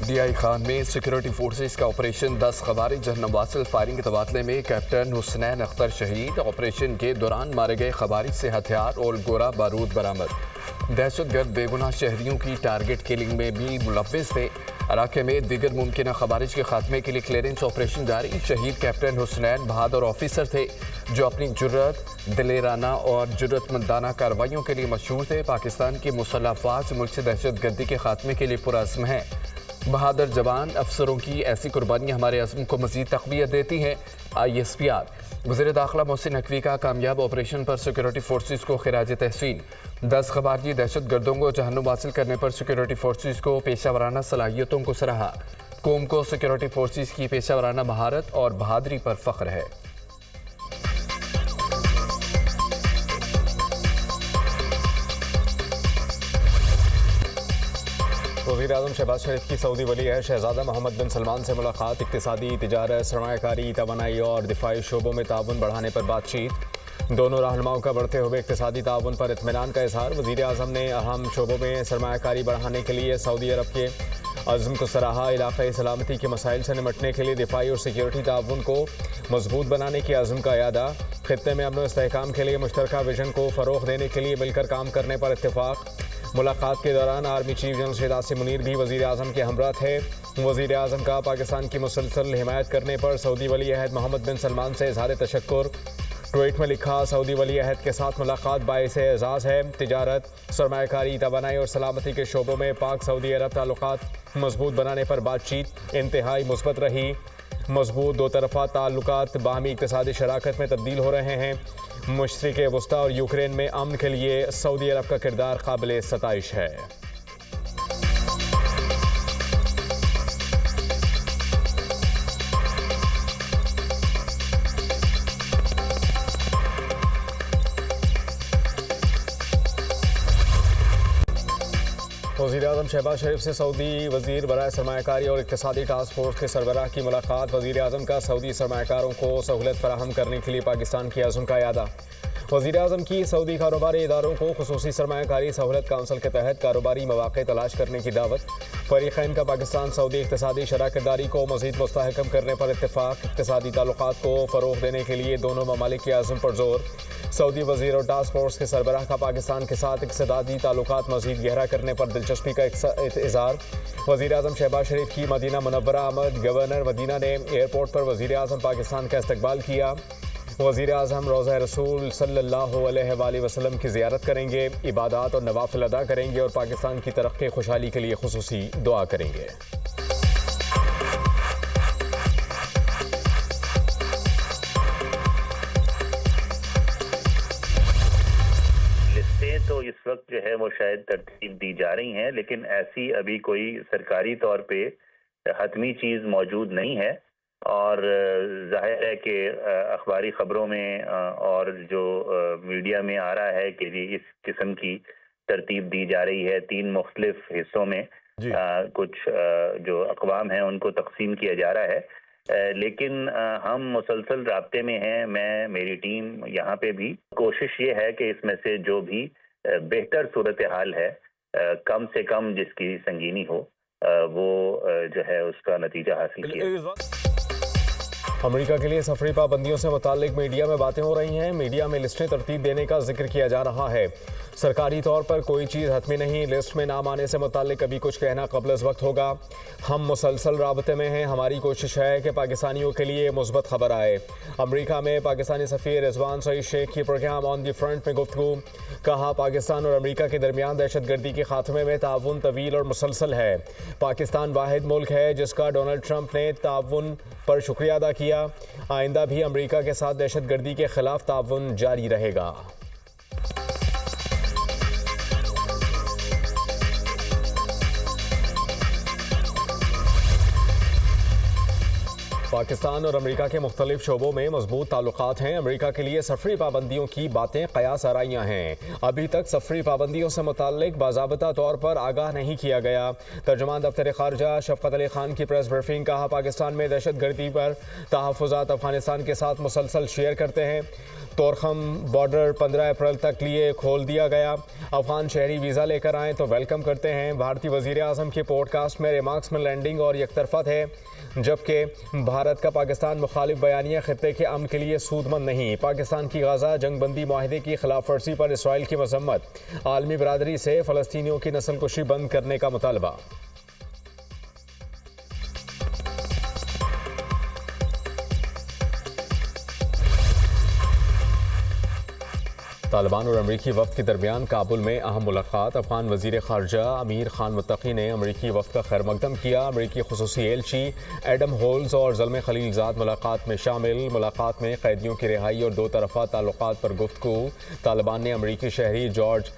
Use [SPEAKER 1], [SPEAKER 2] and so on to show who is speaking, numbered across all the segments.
[SPEAKER 1] DI Khan में security forces का operation 10 खवारिज नवासिल firing के तबादले में कैप्टन हुसनैन अख्तर शहीद। ऑपरेशन के दौरान मारे गए खवारिज से हथियार और गोला बारूद बरामद। दहशतगर्द बेगुनाह शहरियों की टारगेट किलिंग में भी मुलव्विस थे। इलाके में दीगर मुमकिन खवारिज के खात्मे के लिए क्लियरेंस ऑपरेशन जारी। शहीद कैप्टन हुसनैन बहादुर ऑफिसर थे जो अपनी जुर्रत, दिलेराना और जुर्रतमंदाना कार्रवाइयों के लिए मशहूर थे। पाकिस्तान की मुसल्लह अफवाज मुल्क से दहशतगर्दी के खात्मे के लिए पुरअज़्म है। बहादुर जवान अफसरों की ऐसी कुर्बानियाँ हमारे अज़्म को मज़ीद तक़वियत देती हैं। ISPR वज़ीर दाखिला मोहसिन नकवी का कामयाब ऑपरेशन पर सिक्योरिटी फोर्सेस को खिराज तहसीन। 10 खवारजी दहशतगर्दों को जहन्नुम हासिल करने पर सिक्योरिटी फोर्सेस को पेशा वराना सलाहियतों को सराहा। कौम को सिक्योरिटी फोर्सेस की पेशा वराना महारत और बहादुरी पर फ़ख्र है।
[SPEAKER 2] वज़ीर-ए-आज़म शहबाज शरीफ की सऊदी वली अहद शहज़ादा मोहम्मद बिन सलमान से मुलाकात। इक़्तिसादी, तिजारत, सरमायाकारी, तवानाई और दिफाई शोबों में ताउन बढ़ाने पर बातचीत। दोनों रहनुमाओं का बढ़ते हुए इक़्तिसादी ताउन पर इत्मीनान का इज़हार। वज़ीर-ए-आज़म ने अहम शोबों में सरमायाकारी बढ़ाने के लिए सऊदी अरब के अज़्म को सराहा। इलाक़ाई सलामती के मसाइल से निमटने के लिए दिफाई और सिक्योरिटी ताउन को मजबूत बनाने के अज़्म का यादा। ख़ित्ते में अमन व इस्तेहकाम के लिए मुश्तरका विजन को फ़रोग़ देने के लिए मिलकर काम करने पर इत्तेफ़ाक़। मुलाकात के दौरान आर्मी चीफ जनरल शहीद आसिम मुनीर भी वज़ीर-ए-आज़म के हमरा थे। वज़ीर-ए-आज़म का पाकिस्तान की मुसलसल हिमायत करने पर सऊदी वली अहद मोहम्मद बिन सलमान से इज़हार तशक्कुर। ट्वीट में लिखा, सऊदी वली अहद के साथ मुलाकात बाइस एज़ाज़ है। तिजारत, सरमायाकारी, तवानाई और सलामती के शोबों में पाक सऊदी अरब ताल्लुकात मजबूत बनाने पर बातचीत इंतहाई मुस्बत रही। मजबूत दो तरफ़ा ताल्लुकात बाहमी इक़्तिसादी शराकत में तब्दील हो रहे हैं। मशरिक़ वस्ता और यूक्रेन में अमन के लिए सऊदी अरब का किरदार काबिल सताइश है। वज़ीर-ए-आज़म शहबाज शरीफ से सऊदी वज़ीर बराए सरमायाकारी और इक़्तिसादी टास्क फोर्स के सरबराह की मुलाकात। वज़ीर-ए-आज़म का सऊदी सरमायाकारों को सहूलत फराहम करने के लिए पाकिस्तान की अज़्म का यादा। वज़ीर-ए-आज़म की सऊदी कारोबारी इदारों को खुसूसी सरमायाकारी सहूलत काउंसिल के तहत कारोबारी मौक़े तलाश करने की दावत। फ़रीक़ैन का पाकिस्तान सऊदी इक़्तिसादी शराकतदारी को मज़ीद मुस्तहकम करने पर इत्तेफ़ाक़। इक़्तिसादी ताल्लुकात को फ़रोग़ देने के लिए दोनों ममालिक के अज़्म पर जोर। सऊदी वज़ीर और टास्क फोर्स के सरबराह का पाकिस्तान के साथ इक़्तिसादी ताल्लुकात मज़ीद गहरा करने पर दिलचस्पी का इज़हार। वज़ीर-ए-आज़म शहबाज शरीफ की मदीना मुनव्वरा आमद। गवर्नर मदीना ने एयरपोर्ट पर वज़ीर-ए-आज़म पाकिस्तान का इस्तकबाल किया। वज़ीर-ए-आज़म रोज़ा रसूल सल्लल्लाहु अलैहि वसल्लम की ज़ियारत करेंगे, इबादत और नवाफिल अदा करेंगे और पाकिस्तान की तरक्की खुशहाली के लिए खुसूसी दुआ करेंगे।
[SPEAKER 3] तो इस वक्त जो है वो शायद तरतीब दी जा रही हैं, लेकिन ऐसी अभी कोई सरकारी तौर पे हतमी चीज़ मौजूद नहीं है। और जाहिर है कि अखबारी ख़बरों में और जो मीडिया में आ रहा है कि जी इस किस्म की तरतीब दी जा रही है। 3 मुख्तलिफ हिस्सों में कुछ जो अक़वाम हैं उनको तकसीम किया जा रहा है। लेकिन हम मुसलसल राब्ते में हैं। मेरी टीम यहाँ पे भी कोशिश ये है कि इसमें से जो भी बेहतर सूरत हाल है, कम से कम जिसकी संगीनी हो, वो जो है उसका नतीजा हासिल किया।
[SPEAKER 2] अमेरिका के लिए सफरी पाबंदियों से मुताल्लिक मीडिया में बातें हो रही हैं। मीडिया में लिस्टें तरतीब देने का जिक्र किया जा रहा है। सरकारी तौर पर कोई चीज़ हतमी नहीं। लिस्ट में नाम आने से मुताल्लिक अभी कुछ कहना क़ब्ल अज़ वक्त होगा। हम मुसलसल राबते में हैं। हमारी कोशिश है कि पाकिस्तानियों के लिए मुस्बत खबर आए। अमेरिका में पाकिस्तानी सफ़ीर रिजवान सईद शेख की प्रोग्राम ऑन दी फ्रंट में गुफ्तगू। कहा, पाकिस्तान और अमेरिका के दरमियान दहशतगर्दी के खात्मे में ताउन तवील और मुसलसल है। पाकिस्तान वाहिद मुल्क है जिसका डोनाल्ड ट्रंप ने ताउन पर शुक्रिया अदा किया। आइंदा भी अमेरिका के साथ दहशतगर्दी के खिलाफ ताउन जारी रहेगा। पाकिस्तान और अमेरिका के मुख्तलिफ शोबों में मजबूत ताल्लुकात हैं। अमेरिका के लिए सफरी पाबंदियों की बातें कयास आराइयाँ हैं। अभी तक सफरी पाबंदियों से मुताल्लिक बाज़ाबता तौर पर आगाह नहीं किया गया। तर्जुमान दफ्तर खारजा शफकत अली खान की प्रेस ब्रीफिंग। कहा, पाकिस्तान में दहशतगर्दी पर तहफ़्फ़ुज़ात अफगानिस्तान के साथ मुसलसल शेयर करते हैं। तोरखम बॉर्डर 15 अप्रैल तक लिए खोल दिया गया। अफगान शहरी वीज़ा लेकर आएँ तो वेलकम करते हैं। भारतीय वज़ीर आज़म के पॉडकास्ट में रिमार्क्स में लैंडिंग और एकतरफा है, जबकि भारत का पाकिस्तान मुखालिफ बयानिया खित्ते के अमन के लिए सूदमंद नहीं। पाकिस्तान की गाज़ा जंगबंदी माहिदे की खिलाफ वर्जी पर इसराइल की मजम्मत। आलमी बरादरी से फ़लस्तीनियों की नस्लकुशी बंद करने का मुतालबा। तालिबान और अमरीकी वफ़द के दरमियान काबुल में अहम मुलाकात। अफगान वज़ीर ख़ारजा अमीर खान मुत्तकी ने अमरीकी वफ़द का खैर मकदम किया। अमरीकी खुसूसी एलची एडम होल्स और ज़ल्मे खलीलज़ाद मुलाकात में शामिल। मुलाकात में कैदियों की रिहाई और दो तरफ़ा ताल्लुकात पर गुफ्तगू। तालिबान ने अमरीकी शहरी जॉर्ज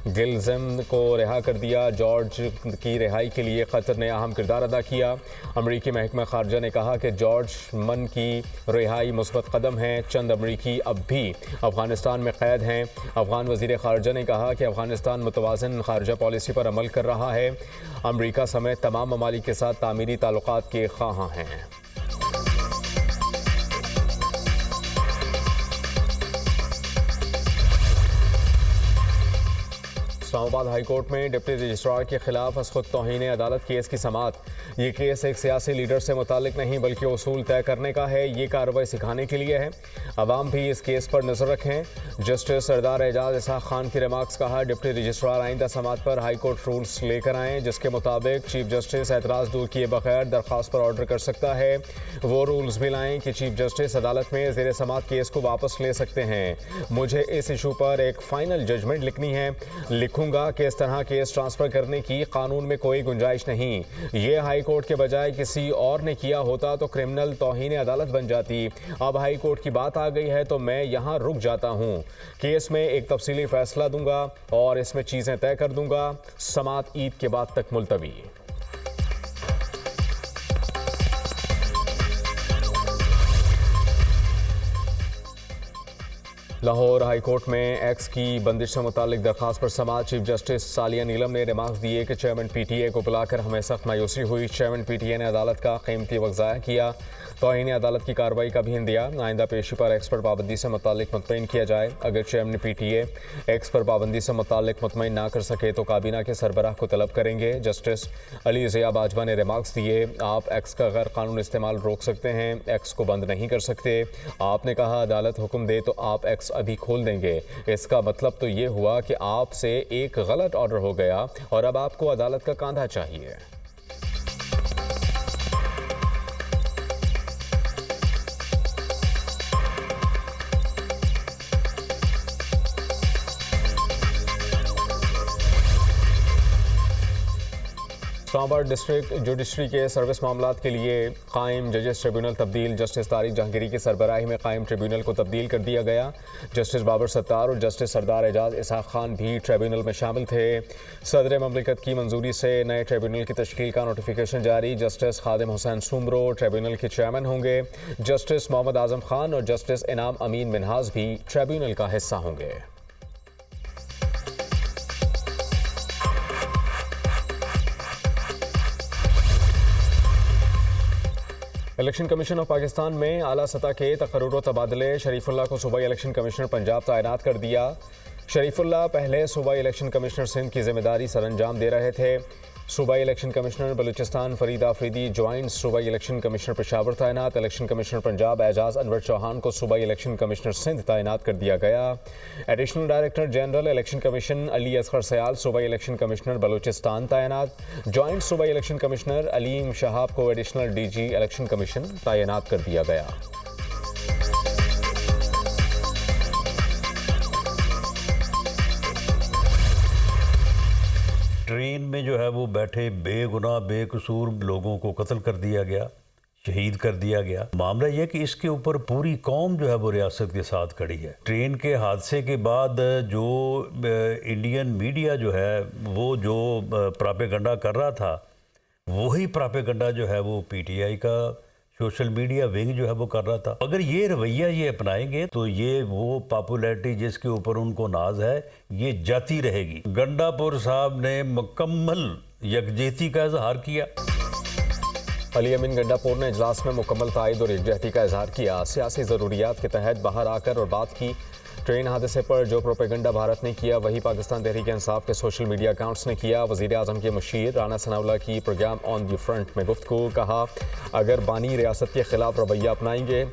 [SPEAKER 2] गिल्ज़म को रिहा कर दिया। जॉर्ज की रिहाई के लिए कतर ने अहम किरदार अदा किया। अमरीकी महकमा ख़ारजा ने कहा कि जॉर्ज मन की रिहाई मुस्बत कदम है। चंद अमरीकी अब भी अफ़गानिस्तान में कैद हैं। अफगान वज़ीर ख़ारजा ने कहा कि अफ़गानिस्तान मुतवाज़िन ख़ारजा पॉलिसी पर अमल कर रहा है। अमरीका समेत तमाम ममालिक के साथ तामीरी ताल्लुकात के ख़्वाहां हैं। इस्लामाबाद हाई कोर्ट में डिप्टी रजिस्ट्रार के खिलाफ खुद तौहीन अदालत केस की समाअत। ये केस एक सियासी लीडर से मुतालिक नहीं बल्कि उसूल तय करने का है। ये कार्रवाई सिखाने के लिए है। अवाम भी इस केस पर नज़र रखें। जस्टिस सरदार एजाज इसहाक खान की रिमार्क्स। कहा, डिप्टी रजिस्ट्रार आइंदा समाअत पर हाई कोर्ट रूल्स लेकर आएँ जिसके मुताबिक चीफ जस्टिस एतराज़ दूर किए बगैर दरख्वास्त पर ऑर्डर कर सकता है। वो रूल्स भी लाएँ कि चीफ जस्टिस अदालत में ज़ेर समाअत केस को वापस ले सकते हैं। मुझे इस इशू पर एक फ़ाइनल जजमेंट लिखनी है, लिखूंगा कि इस तरह केस ट्रांसफ़र करने की कानून में कोई गुंजाइश नहीं। ये हाई कोर्ट के बजाय किसी और ने किया होता तो क्रिमिनल तौहीन अदालत बन जाती। अब हाई कोर्ट की बात आ गई है तो मैं यहाँ रुक जाता हूँ। केस में एक तफसीली फैसला दूंगा और इसमें चीज़ें तय कर दूंगा। समाअत ईद के बाद तक मुलतवी। लाहौर हाई कोर्ट में एक्स की बंदिश से मुतालिक दरख्वास्त पर समाअत। चीफ जस्टिस सालिया नीलम ने रिमार्क्स दिए कि चेयरमैन पीटीए को बुलाकर हमें सख्त मायूसी हुई। चेयरमैन पीटीए ने अदालत का कीमती वक्त ज़ाया किया। तौहीन अदालत की कार्रवाई का भी हिंद दिया। आइंदा पेशी पर एक्स पर पाबंदी से मुतालिक मुतमईन किया जाए। अगर चेयरमैन पीटीए एक्स पर पाबंदी से मुतालिक मुतमईन ना कर सके तो काबीना के सरबराह को तलब करेंगे। जस्टिस अली ज़िया बाजवा ने रिमार्क्स दिए, आप एक्स का गैर कानून इस्तेमाल रोक सकते हैं, एक्स को बंद नहीं कर सकते। आपने कहा अदालत हुक्म दे तो आप एक्स अभी खोल देंगे। इसका मतलब तो ये हुआ कि आपसे एक गलत ऑर्डर हो गया और अब आपको अदालत का कांधा चाहिए। इस्लामाबाद डिस्ट्रिक्ट जुडिशरी के सर्विस मामलात के लिए कायम जजेस ट्रिब्यूनल तब्दील। जस्टिस तारिक जहांगीरी की सरबराही में कायम ट्रिब्यूनल को तब्दील कर दिया गया। जस्टिस बाबर सत्तार और जस्टिस सरदार एजाज इसहाक खान भी ट्रिब्यूनल में शामिल थे। सदर ममलिकत की मंजूरी से नए ट्रिब्यूनल की तश्कील का नोटिफिकेशन जारी। जस्टिस खादिम हुसैन सुमरो ट्रिब्यूनल के चेयरमैन होंगे। जस्टिस मोहम्मद आजम खान और जस्टिस इनाम अमीन मिनहाज भी ट्रिब्यूनल का हिस्सा होंगे। इलेक्शन कमीशन ऑफ पाकिस्तान में आला सतह के तकर्रुर तबादले। शरीफुल्लाह को सूबाई इलेक्शन कमिश्नर पंजाब तैनात कर दिया। शरीफुल्लाह पहले सूबाई इलेक्शन कमिश्नर सिंध की जिम्मेदारी सरअंजाम दे रहे थे। सूबाई election commissioner Balochistan Farid Afridi joint सूबाई इलेक्शन कमिश्नर पेशावर तैनात। इलेक्शन कमिश्नर पंजाब एजाज अनवर चौहान को सूबाई इलेक्शन कमिश्नर सिंध तैनात कर दिया गया। Additional director general election commission Ali Asghar Sial सूबाई इलेक्शन कमिश्नर बलूचिस्तान तैनात। ज्वाइंट सूबाई इलेक्शन कमिश्नर अलीम शहाब को एडिशनल डीजी इलेक्शन कमीशन तैनात कर दिया गया।
[SPEAKER 4] ट्रेन में जो है वो बैठे बेगुनाह बेकसूर लोगों को कत्ल कर दिया गया, शहीद कर दिया गया। मामला यह कि इसके ऊपर पूरी कौम जो है वो रियासत के साथ खड़ी है। ट्रेन के हादसे के बाद जो इंडियन मीडिया जो है वो जो प्रोपेगेंडा कर रहा था, वही प्रोपेगेंडा जो है वो पीटीआई का सोशल मीडिया विंग जो है वो कर रहा था। अगर ये रवैया ये अपनाएंगे तो ये वो पॉपुलैरिटी जिसके ऊपर उनको नाज है ये जाती रहेगी। गंडापुर साहब ने मुकम्मल यकजहती का इजहार किया।
[SPEAKER 2] अली अमीन गंडापुर ने इजलास में मुकम्मल ताईद और एकजहती का इजहार किया। सियासी ज़रूरियात के तहत बाहर आकर और बात की। ट्रेन हादसे पर जो प्रोपेगंडा भारत ने किया वही पाकिस्तान तहरीक इंसाफ के सोशल मीडिया अकाउंट्स ने किया। वज़ीर आज़म के मुशीर राना सनाउल्लाह की प्रोग्राम ऑन द फ्रंट में गुफ्तगू। कहा, अगर बानी रियासत के खिलाफ रवैया अपनाएंगे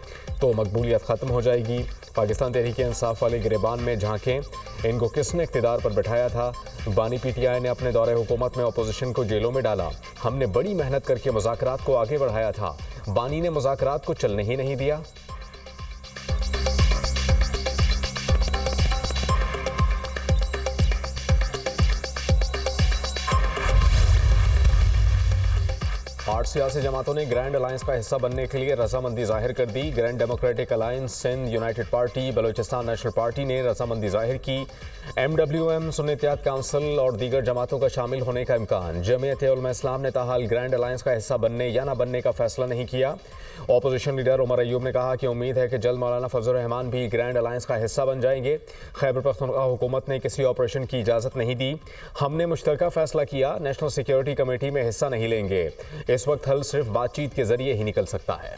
[SPEAKER 2] तो मकबूलियत ख़त्म हो जाएगी। पाकिस्तान तहरीक इंसाफ वाले गिरेबान में झांकें, इनको किसने इक़्तिदार पर बैठाया था? बानी PTI ने अपने दौरे हुकूमत में अपोजिशन को जेलों में डाला। हमने बड़ी मेहनत करके मुज़ाकरात को आगे बढ़ाया था, बानी ने मुज़ाकरात को चलने ही नहीं दिया। आठ सियासी जमातों ने ग्रैंड अलायंस का हिस्सा बनने के लिए रजामंदी जाहिर कर दी। Grand democratic alliance, Sindh united party, Balochistan national party ने रजामंदी जाहिर की। MWM, सुन्नी इत्तेहाद काउंसिल और दीगर जमातों का शामिल होने का इम्कान। जमीयत उलमा इस्लाम ने ताहाल ग्रैंड अलायंस का हिस्सा बनने या न बनने का फैसला नहीं किया। अपोजिशन लीडर उमर अयूब ने कहा कि उम्मीद है कि जल्द मौलाना फजल रहमान भी ग्रैंड अलायंस का हिस्सा बन जाएंगे। खैबर पख्तूनख्वा हुकूमत ने किसी ऑपरेशन की इजाज़त नहीं दी। हमने मुश्तरका फैसला किया, नेशनल सिक्योरिटी कमेटी में हिस्सा नहीं लेंगे। इस वक्त हल सिर्फ बातचीत के जरिए ही निकल सकता है।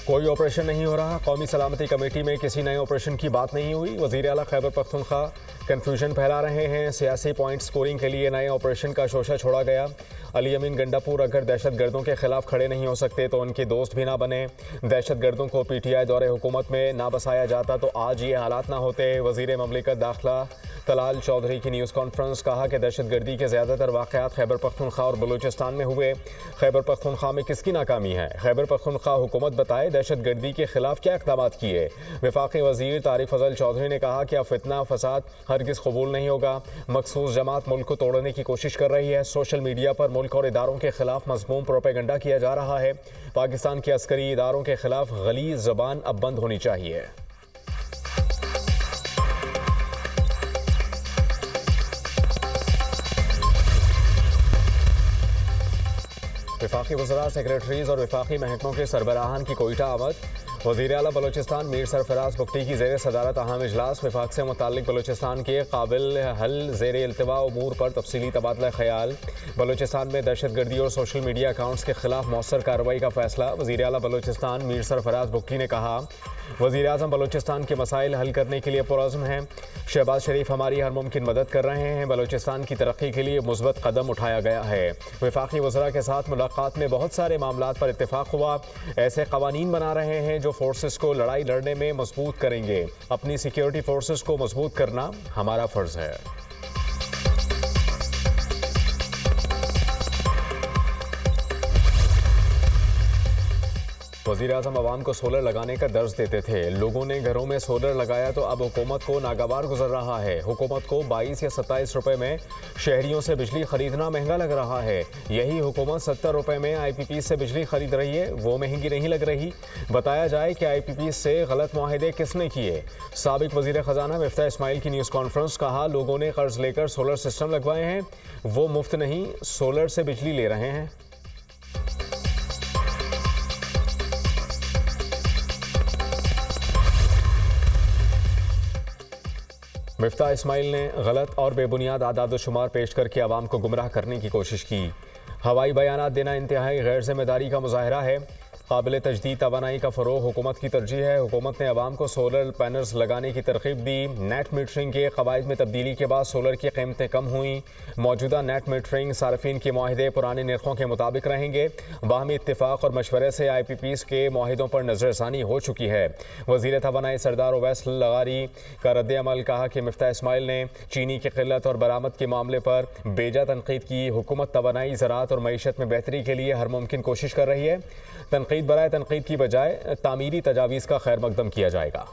[SPEAKER 2] कोई ऑपरेशन नहीं हो रहा। कौमी सलामती कमेटी में किसी नए ऑपरेशन की बात नहीं हुई। वज़ीर आला खैबर पख्तूनख्वा कन्फ्यूजन फैला रहे हैं। सियासी पॉइंट स्कोरिंग के लिए नए ऑपरेशन का शोशा छोड़ा गया। अली अमीन गंडापुर अगर दहशत गर्दों के खिलाफ खड़े नहीं हो सकते तो उनके दोस्त भी ना बने। दहशत गर्दों को PTI दौरे हुकूमत में ना बसाया जाता तो आज ये हालात ना होते। वज़ीर ममलिकत दाखिला तलाल चौधरी की न्यूज़ कॉन्फ्रेंस। कहा कि दहशत गर्दी के ज़्यादातर वाक़यात खैबर पख्तूनख्वा और बलूचिस्तान में हुए। खैबर पख्तूनख्वा में किसकी नाकामी है? खैबर पख्तूनख्वा हुकूमत बताए दहशत गर्दी के खिलाफ क्या इक़दाम किए। वफाकी वज़ीर तारिक फजल चौधरी ने कहा कि अब फितना फसाद हरगिज़ कबूल नहीं होगा। मखसूस जमात मुल्क को तोड़ने की कोशिश कर रही है। सोशल मीडिया पर मुल्क और इदारों के खिलाफ मज़मूम प्रोपेगंडा किया जा रहा है। पाकिस्तान के अस्करी इदारों के खिलाफ गलीज़ ज़बान अब बंद होनी चाहिए। वफाकी वज़रा, सेक्रेटरीज़ और वफाकी महकमों के सरबराहान की कोयटा आमद। वज़ीर आला बलूचिस्तान मीर सरफराज बुगटी की ज़ेर सदारत अहम इजलास। वफाक से मुताल्लिक़ बलूचिस्तान के काबिल हल ज़ेर इल्तिवा उमूर पर तफसीली तबादला ख्याल। बलूचिस्तान में दहशत गर्दी और सोशल मीडिया अकाउंट्स के खिलाफ मौसर कार्रवाई का फैसला। वज़ीर आला बलूचिस्तान मीर सरफराज बुगटी ने कहा, वज़ीर आज़म बलूचिस्तान के मसाइल हल करने के लिए पुरअज़्म हैं। शहबाज शरीफ हमारी हर मुमकिन मदद कर रहे हैं। बलूचिस्तान की तरक्की के लिए मुस्बत कदम उठाया गया है। वफाकी वज़रा के साथ मुलाकात में बहुत सारे मामलात पर इत्तेफाक हुआ। ऐसे क़वानीन बना रहे हैं जो फोर्सेस को लड़ाई लड़ने में मजबूत करेंगे। अपनी सिक्योरिटी फोर्सेस को मजबूत करना हमारा फ़र्ज़ है। वज़ीर आज़म अवाम को सोलर लगाने का दर्ज देते थे। लोगों ने घरों में सोलर लगाया तो अब हुकूमत को नागवार गुजर रहा है। हुकूमत को 22 या 27 रुपए में शहरियों से बिजली खरीदना महंगा लग रहा है। यही हुकूमत 70 रुपए में IPP से बिजली खरीद रही है, वो महंगी नहीं लग रही। बताया जाए कि IPP से गलत मुआहदे किसने किए। साबिक वज़ीर ख़जाना मिफ्ता इस्माइल की न्यूज़ कॉन्फ्रेंस। कहा, लोगों ने कर्ज लेकर सोलर सिस्टम लगवाए हैं, वो मुफ्त नहीं सोलर से बिजली ले रहे हैं। मिफ्ता इस्माइल ने गलत और बेबुनियाद आदाद शुमार पेश करके आवाम को गुमराह करने की कोशिश की। हवाई बयानात देना इंतहाई गैर जिम्मेदारी का मुजाहरा है। काबिल तजदीद तवानाई का फ़रोग़ हुकूमत की तरजीह है। हुकूमत ने आवाम को सोलर पैनल्स लगाने की तरकीब दी। नेट मीटरिंग के क़वाइद में तब्दीली के बाद सोलर की कीमतें कम हुई। मौजूदा नेट मीटरिंग सार्फिन के मुआहदे पुराने निर्खों के मुताबिक रहेंगे। बाहमी इत्तिफ़ाक़ और मशवरे से IPPs के मुआहदों पर नज़रसानी हो चुकी है। वज़ीर तवानाई सरदार ओवैस लगारी का रद्द अमल। कहा कि मिफ्ता इस्माइल ने चीनी की क़िल्लत और बरामद के मामले पर बेजा तनकीद की। हुकूमत तवानाई, ज़राअत और मईशत में बेहतरी के लिए हर मुमकिन कोशिश कर रही है। तनकीद बराए तनकीद की बजाय तामीरी तजावीज़ का खैर मकदम किया जाएगा।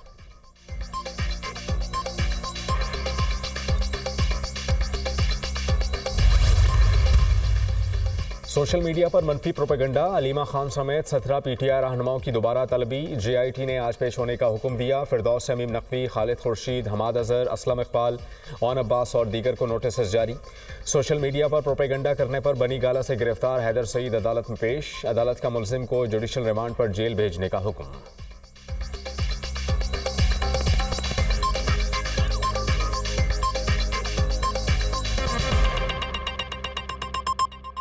[SPEAKER 2] सोशल मीडिया पर मनफी प्रोपेगंडा। अलीमा खान समेत 17 PTI रहनुमाओं की दोबारा तलबी। JIT ने आज पेश होने का हुक्म दिया। फिरदौस शमीम नकवी, खालिद खुर्शीद, हमाद अजहर, असलम इकबाल, ओन अब्बास और दीगर को नोटिस जारी। सोशल मीडिया पर प्रोपेगंडा करने पर बनी गाला से गिरफ्तार हैदर सईद अदालत में पेश। अदालत का मुलजिम को जुडिशल रिमांड पर जेल भेजने का हुक्म।